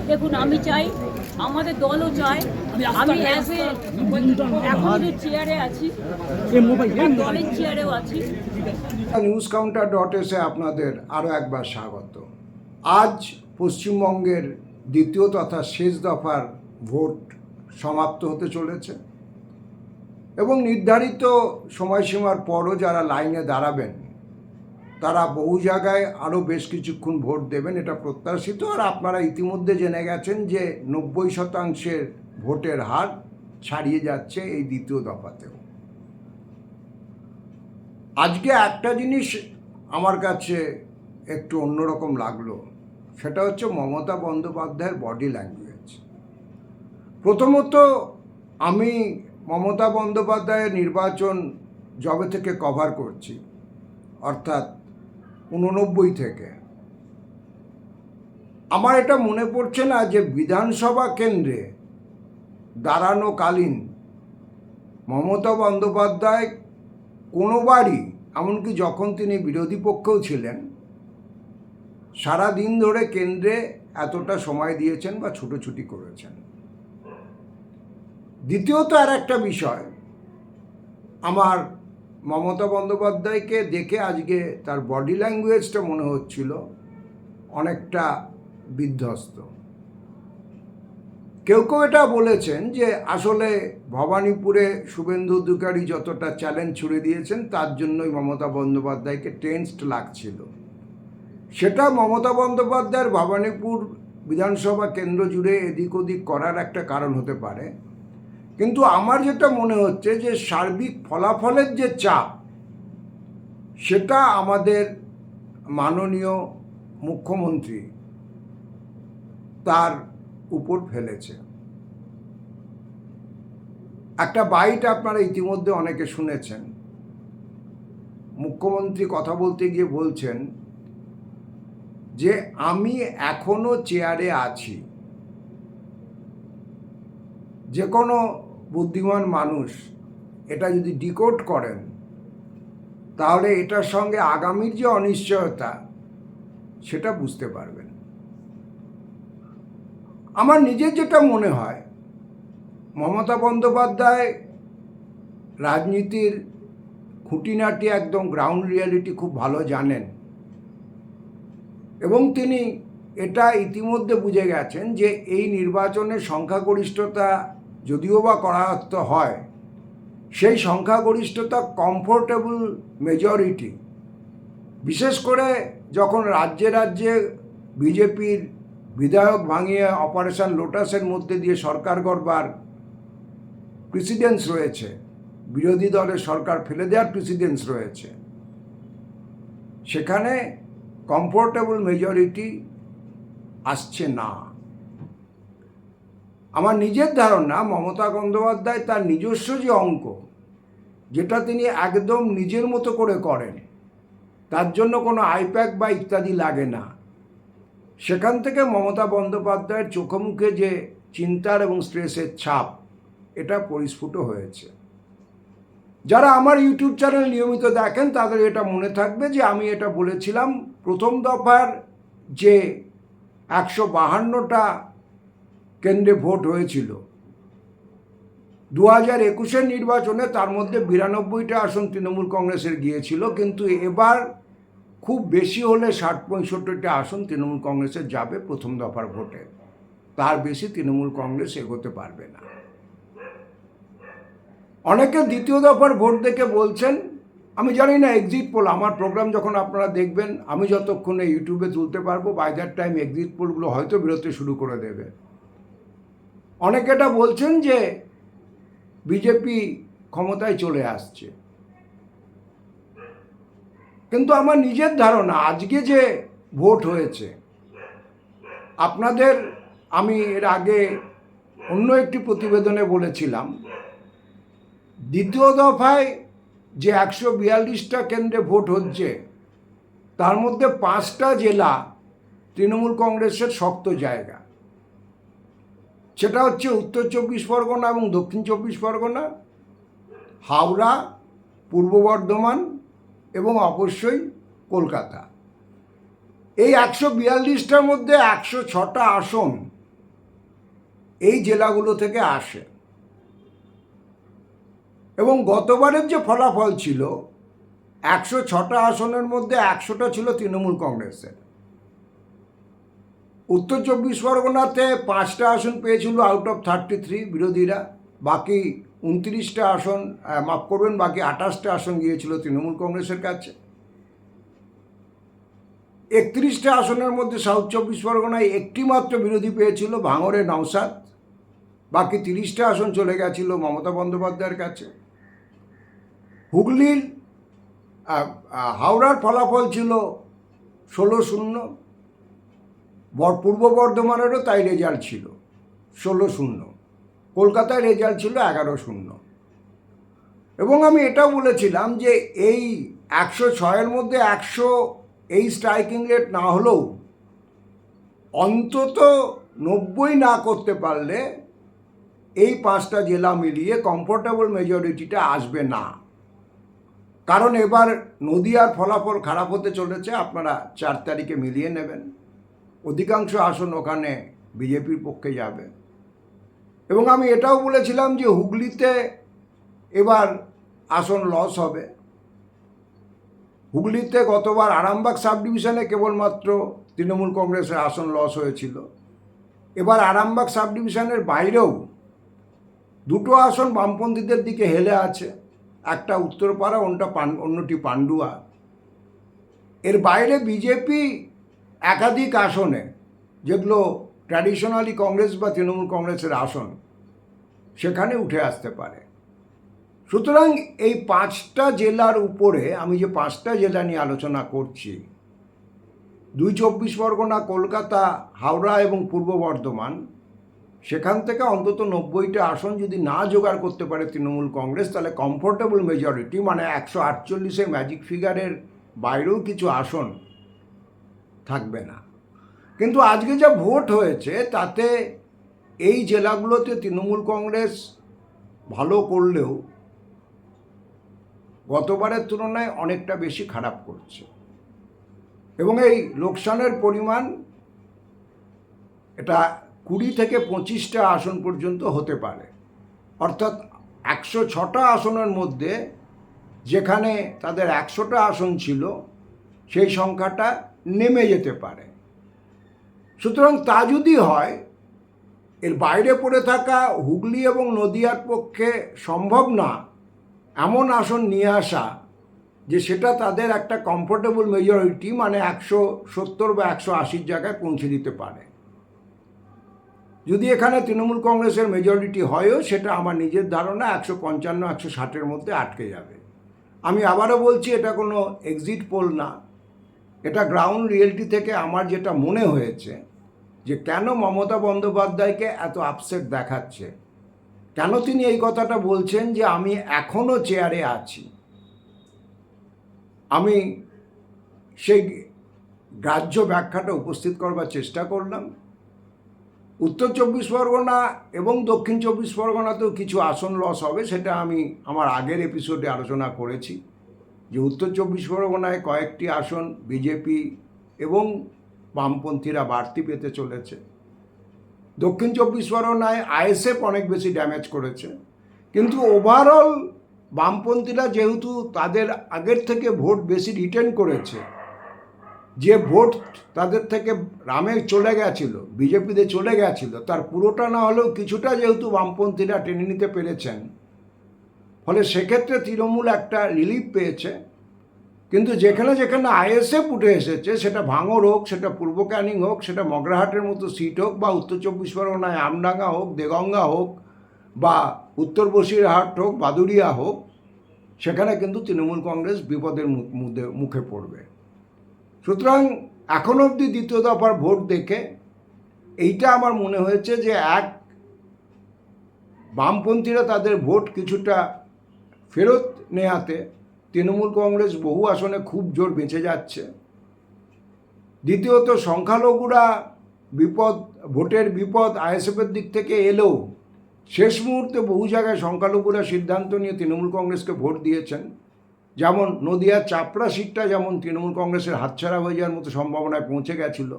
দেখুন, আমি চাই, আমাদের দলও চায়, আমি এখন যে চেয়ারে আছি, দলের চেয়ারেও আছি। নিউজকাউন্টার.এ আপনাদের আরও একবার স্বাগত। আজ পশ্চিমবঙ্গের দ্বিতীয় তথা শেষ দফার ভোট সমাপ্ত হতে চলেছে এবং নির্ধারিত সময়সীমার পরও যারা লাইনে দাঁড়াবেন তারা বহু জায়গায় আরও বেশ কিছুক্ষণ ভোট দেবেন, এটা প্রত্যাশিত। আর আপনারা ইতিমধ্যে জেনে গেছেন যে 90% ভোটের হার ছাড়িয়ে যাচ্ছে এই দ্বিতীয় দফাতেও। আজকে একটা জিনিস আমার কাছে একটু অন্যরকম লাগলো, সেটা হচ্ছে মমতা বন্দ্যোপাধ্যায়ের বডি ল্যাঙ্গুয়েজ। প্রথমত, আমি মমতা বন্দ্যোপাধ্যায়ের নির্বাচন যবে থেকে কভার করছি, অর্থাৎ 89 থেকে, আমার এটা মনে পড়ছে না যে বিধানসভা কেন্দ্রে দাঁড়ানোকালীন মমতা বন্দ্যোপাধ্যায় কোনোবারই, এমনকি যখন তিনি বিরোধী পক্ষেও ছিলেন, সারা দিন ধরে কেন্দ্রে এতটা সময় দিয়েছেন বা ছুটোছুটি করেছেন। দ্বিতীয়ত আর একটা বিষয়, আমার মমতা বন্দ্যোপাধ্যায়কে দেখে আজকে তার বডি ল্যাঙ্গুয়েজটা মনে হচ্ছিল অনেকটা বিধ্বস্ত। কেউ কেউ এটা বলেছেন যে আসলে ভবানীপুরে শুভেন্দু অধিকারী যতটা চ্যালেঞ্জ ছুড়ে দিয়েছেন তার জন্যই মমতা বন্দ্যোপাধ্যায়কে টেন্সড লাগছিল। সেটা মমতা বন্দ্যোপাধ্যায়ের ভবানীপুর বিধানসভা কেন্দ্র জুড়ে এদিক ওদিক করার একটা কারণ হতে পারে, কিন্তু আমার যেটা মনে হচ্ছে যে সার্বিক ফলাফলের যে চাপ, সেটা আমাদের মাননীয় মুখ্যমন্ত্রী তার উপর ফেলেছে। একটা বাইট আপনারা ইতিমধ্যে অনেকে শুনেছেন। মুখ্যমন্ত্রী কথা বলতে গিয়ে বলছেন যে আমি এখনো চেয়ারে আছি। যে কোনো বুদ্ধিমান মানুষ এটা যদি ডিকোড করেন তাহলে এটার সঙ্গে আগামীর যে অনিশ্চয়তা সেটা বুঝতে পারবেন। আমার নিজের যেটা মনে হয়, মমতা বন্দ্যোপাধ্যায় রাজনীতির খুঁটিনাটি একদম গ্রাউন্ড রিয়ালিটি খুব ভালো জানেন এবং তিনি এটা ইতিমধ্যে বুঝে গেছেন যে এই নির্বাচনের সংখ্যাগরিষ্ঠতা যদিও বা করায়ত্ত হয়, সেই সংখ্যাগরিষ্ঠতা কমফোর্টেবল মেজরিটি, বিশেষ করে যখন রাজ্যে রাজ্যে বিজেপির বিধায়ক ভাঙিয়ে অপারেশন লোটাসের মধ্যে দিয়ে সরকার গড়বার প্রেসিডেন্স রয়েছে, বিরোধী দলের সরকার ফেলে দেওয়ার প্রেসিডেন্স রয়েছে, সেখানে কমফোর্টেবল মেজরিটি আসছে না। আমার নিজের ধারণা, মমতা বন্দ্যোপাধ্যায় তার নিজস্ব যে অঙ্ক, যেটা তিনি একদম নিজের মতো করে করেন, তার জন্য কোনো আইপ্যাক বা ইত্যাদি লাগে না, সেখান থেকে মমতা বন্দ্যোপাধ্যায়ের চোখে মুখে যে চিন্তার এবং স্ট্রেসের ছাপ, এটা পরিস্ফুট হয়েছে। যারা আমার ইউটিউব চ্যানেল নিয়মিত দেখেন তাদের এটা মনে থাকবে যে আমি এটা বলেছিলাম, প্রথম দফার যে 152টা কেন্দ্রে ভোট হয়েছিল 2021-এর নির্বাচনে, তার মধ্যে 92টা আসন তৃণমূল কংগ্রেসের গিয়েছিল, কিন্তু এবার খুব বেশি হলে 60-65টা আসন তৃণমূল কংগ্রেসের যাবে প্রথম দফার ভোটে। তার বেশি তৃণমূল কংগ্রেস এগোতে পারবে না। অনেকে দ্বিতীয় দফার ভোট দেখে বলছেন, আমি জানি না এক্সিট পোল, আমার প্রোগ্রাম যখন আপনারা দেখবেন, আমি যতক্ষণে ইউটিউবে তুলতে পারবো, বাই দ্যাট টাইম এক্সিট পোলগুলো হয়তো বেরোতে শুরু করে দেবে। অনেকে এটা বলছেন যে বিজেপি ক্ষমতায় চলে আসছে, কিন্তু আমার নিজের ধারণা, আজকে যে ভোট হয়েছে, আপনাদের আমি এর আগে অন্য একটি প্রতিবেদনে বলেছিলাম, দ্বিতীয় দফায় যে 142টা কেন্দ্রে ভোট হচ্ছে, তার মধ্যে 5টা জেলা তৃণমূল কংগ্রেসের শক্ত জায়গা। সেটা হচ্ছে উত্তর 24 পরগনা এবং দক্ষিণ 24 পরগনা, হাওড়া, পূর্ব বর্ধমান এবং অবশ্যই কলকাতা। এই 142টার মধ্যে 106টা আসন এই জেলাগুলো থেকে আসে, এবং গতবারের যে ফলাফল ছিল 106টা আসনের মধ্যে 100টা ছিল তৃণমূল কংগ্রেসের। উত্তর 24 পরগনাতে 5টা আসন পেয়েছিল আউট অফ 33 বিরোধীরা, বাকি 29টা আসন, মাফ করবেন, বাকি 28টা আসন গিয়েছিল তৃণমূল কংগ্রেসের কাছে। 31টা আসনের মধ্যে সাউথ 24 পরগনায় একটি মাত্র বিরোধী পেয়েছিল ভাঙড়ে নওশাদ, বাকি 30টা আসন চলে গেছিল মমতা বন্দ্যোপাধ্যায়ের কাছে। হুগলির হাওড়ার ফলাফল ছিল 16-0, পূর্ব বর্ধমানেরও তাই রেজাল্ট ছিল 16-0, কলকাতায় রেজাল্ট ছিল 11-0। এবং আমি এটাও বলেছিলাম যে এই 106-এর মধ্যে 100 এই স্ট্রাইকিং রেট না হলেও অন্তত 90 না করতে পারলে এই 5টা জেলা মিলিয়ে কমফোর্টেবল মেজরিটিটা আসবে না। কারণ এবার নদিয়ার ফলাফল খারাপ হতে চলেছে, আপনারা 4 তারিখে মিলিয়ে নেবেন। অধিকাংশ আসন ওখানে বিজেপির পক্ষে যাবে। এবং আমি এটাও বলেছিলাম যে হুগলিতে এবার আসন লস হবে। হুগলিতে গতবার আরামবাগ সাব ডিভিশনে কেবলমাত্র তৃণমূল কংগ্রেসের আসন লস হয়েছিল। এবার আরামবাগ সাব ডিভিশনের বাইরেও 2টো আসন বামপন্থীদের দিকে হেলে আছে, একটা উত্তরপাড়া, অন্যটি পান্ডুয়া। এর বাইরে বিজেপি একাধিক আসনে, যেগুলো ট্র্যাডিশনালি কংগ্রেস বা তৃণমূল কংগ্রেসের আসন, সেখানে উঠে আসতে পারে। সুতরাং এই 5টা জেলার উপরে, আমি যে 5টা জেলা নিয়ে আলোচনা করছি, 2 24 পরগনা, কলকাতা, হাওড়া এবং পূর্ব বর্ধমান, সেখান থেকে অন্তত 90টা আসন যদি না জোগাড় করতে পারে তৃণমূল কংগ্রেস, তাহলে কমফোর্টেবল মেজরিটি, মানে 148-এর ম্যাজিক ফিগারের বাইরেও কিছু আসন থাকবে না। কিন্তু আজকে যা ভোট হয়েছে তাতে এই জেলাগুলোতে তৃণমূল কংগ্রেস ভালো করলেও গতবারের তুলনায় অনেকটা বেশি খারাপ করছে, এবং এই লোকসানের পরিমাণ এটা 20 থেকে 25টা আসন পর্যন্ত হতে পারে। অর্থাৎ 106টা আসনের মধ্যে যেখানে তাদের 100টা আসন ছিল, সেই সংখ্যাটা নেমে যেতে পারে। সুতরাং তা যদি হয়, এর বাইরে পড়ে থাকা হুগলি এবং নদিয়ার পক্ষে সম্ভব না এমন আসন নিয়ে আসা যে সেটা তাদের একটা কমফোর্টেবল মেজরিটি, মানে 170 বা 180 জায়গায় পৌঁছে দিতে পারে। যদি এখানে তৃণমূল কংগ্রেসের মেজরিটি হয়ও, সেটা আমার নিজের ধারণা 155-160-এর মধ্যে আটকে যাবে। আমি আবারও বলছি, এটা কোনো এক্সিট পোল না, এটা গ্রাউন্ড রিয়েলিটি থেকে আমার যেটা মনে হয়েছে যে কেন মমতা বন্দ্যোপাধ্যায়কে এত আপসেট দেখাচ্ছে, কেন তিনি এই কথাটা বলছেন যে আমি এখনও চেয়ারে আছি। আমি সেই গ্রাহ্য ব্যাখ্যাটা উপস্থিত করবার চেষ্টা করলাম। উত্তর 24 পরগনা এবং দক্ষিণ 24 পরগনাতেও কিছু আসন লস হবে, সেটা আমি আমার আগের এপিসোডে আলোচনা করেছি যে উত্তর 24 পরগনায় কয়েকটি আসন বিজেপি এবং বামপন্থীরা বাড়তি পেতে চলেছে। দক্ষিণ 24 পরগনায় আইএসএফ অনেক বেশি ড্যামেজ করেছে, কিন্তু ওভারঅল বামপন্থীরা যেহেতু তাদের আগের থেকে ভোট বেশি রিটেন করেছে, যে ভোট তাদের থেকে রামে চলে গেছিল, বিজেপিতে চলে গেছিল, তার পুরোটা না হলেও কিছুটা যেহেতু বামপন্থীরা টেনে নিতে পেরেছেন, ফলে সেক্ষেত্রে তৃণমূল একটা রিলিফ পেয়েছে। কিন্তু যেখানে যেখানে আইএসএফ উঠে এসেছে, সেটা ভাঙড় হোক, সেটা পূর্ব ক্যানিং হোক, সেটা মগরাহাটের মতো সিট হোক, বা উত্তর 24 পরগনায় আমডাঙ্গা হোক, দেগঙ্গা হোক, বা উত্তর বসিরহাট হোক, বাদুড়িয়া হোক, সেখানে কিন্তু তৃণমূল কংগ্রেস বিপদের মুখে পড়বে। সুতরাং এখন অবধি দ্বিতীয় দফার ভোট দেখে এইটা আমার মনে হয়েছে যে বামপন্থীরা তাদের ভোট কিছুটা ফেরত নেওয়াতে তৃণমূল কংগ্রেস বহু আসনে খুব জোর বেঁচে যাচ্ছে। দ্বিতীয়ত, সংখ্যালঘুরা ভোটের বিপদ আইএসএফের দিক থেকে এলেও শেষ মুহূর্তে বহু জায়গায় সংখ্যালঘুরা সিদ্ধান্ত নিয়ে তৃণমূল কংগ্রেসকে ভোট দিয়েছেন, যেমন নদিয়ার চাপড়া সিটটা যেমন তৃণমূল কংগ্রেসের হাতছাড়া হয়ে যাওয়ার মতো সম্ভাবনায় পৌঁছে গেছিল,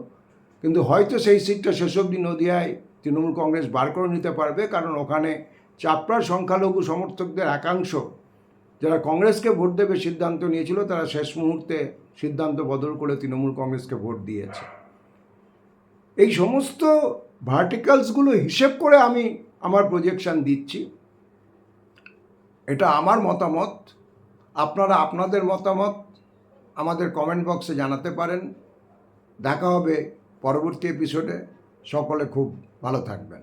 কিন্তু হয়তো সেই সিটটা শেষ অবধি নদিয়ায় তৃণমূল কংগ্রেস বার করে নিতে পারবে, কারণ ওখানে চাপড়ার সংখ্যালঘু সমর্থকদের একাংশ যারা কংগ্রেসকে ভোট দেবে সিদ্ধান্ত নিয়েছিল, তারা শেষ মুহূর্তে সিদ্ধান্ত বদল করে তৃণমূল কংগ্রেসকে ভোট দিয়েছে। এই সমস্ত ভার্টিক্যালসগুলো হিসেব করে আমি আমার প্রজেকশন দিচ্ছি। এটা আমার মতামত, আপনারা আপনাদের মতামত আমাদের কমেন্ট বক্সে জানাতে পারেন। দেখা হবে পরবর্তী এপিসোডে। সকলে খুব ভালো থাকবেন।